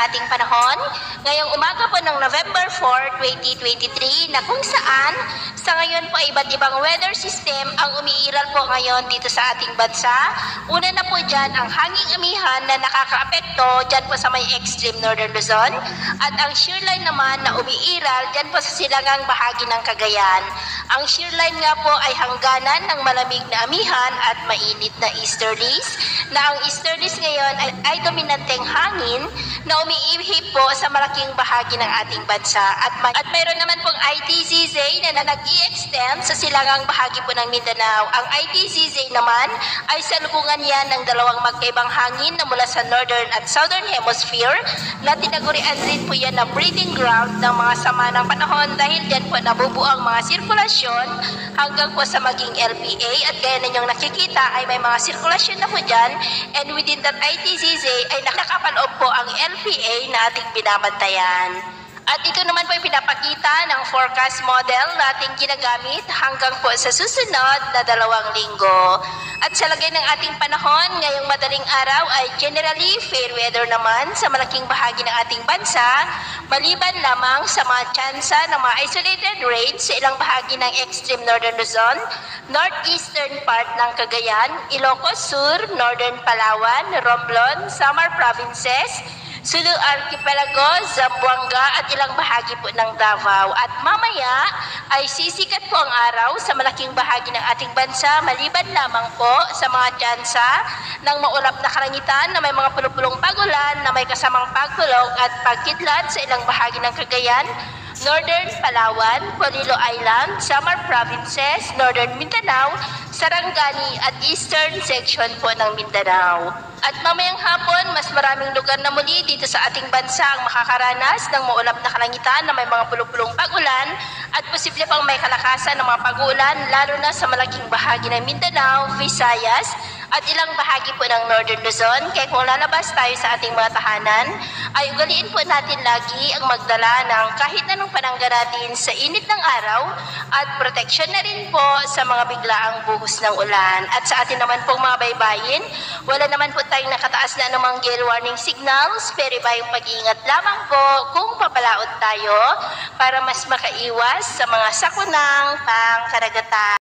ating panahon. Ngayong umaga po ng November 4, 2023 na kung saan sa ngayon po ay iba't ibang weather system ang umiiral po ngayon dito sa ating bansa. Una na po dyan ang hanging amihan na nakakaapekto dyan po sa may extreme northern Luzon at ang shear line naman na umiiral dyan po sa silangang bahagi ng Cagayan. Ang shear line nga po ay hangganan ng malamig na amihan at mainit na easterlies na ang easterlies ngayon ay dominanteng hangin na umiihip po sa malaking bahagi ng ating bansa at mayroon naman pong ITZZ na nag-i-extend sa silangang bahagi po ng Mindanao. Ang ITZZ naman ay salubungan yan ng dalawang magkaibang hangin na mula sa northern at southern hemisphere na tinagurian rin po yan na breeding ground ng mga sama ng panahon dahil dyan po nabubuo ang mga sirkulasyon hanggang po sa maging LPA at gaya ninyong nakikita ay may mga sirkulasyon na po dyan and within that ITZZ ay nakapaloob po ang LPA na ating binabantayan. At ito naman po ay pinapakita ng forecast model na ating ginagamit hanggang po sa susunod na 2 linggo. At sa lagay ng ating panahon, ngayong madaling araw ay generally fair weather naman sa malaking bahagi ng ating bansa, maliban lamang sa mga tsansa ng mga isolated rain sa ilang bahagi ng extreme northern Luzon, northeastern part ng Cagayan, Ilocos Sur, northern Palawan, Romblon, Samar provinces, Sulu Archipelago, Zamboanga at ilang bahagi po ng Davao. At mamaya ay sisikat po ang araw sa malaking bahagi ng ating bansa maliban lamang po sa mga tsansa ng maulap na kalangitan na may mga pulupulong pagulan na may kasamang pagkulog at pagkidlat sa ilang bahagi ng Cagayan, Northern Palawan, Polillo Island, Samar Provinces, Northern Mindanao, Sarangani at Eastern section po ng Mindanao. At mamayang hapon, mas maraming lugar na muli dito sa ating bansa ang makakaranas ng maulap na kalangitan na may mga pulupulong pag-ulan at posible pang may kalakasan ng mga pag-ulan lalo na sa malaking bahagi ng Mindanao, Visayas at ilang bahagi po ng Northern Luzon. Kaya kung lalabas tayo sa ating mga tahanan, ay ugaliin po natin lagi ang magdala ng kahit anong panangga natin sa init ng araw at proteksyon na rin po sa mga biglaang buhos ng ulan. At sa atin naman pong mga baybayin, wala naman po tayong nakataas na anumang gale warning signals, pero iba yung pag-iingat lamang po kung papalaot tayo para mas makaiwas sa mga sakunang pangkaragatan.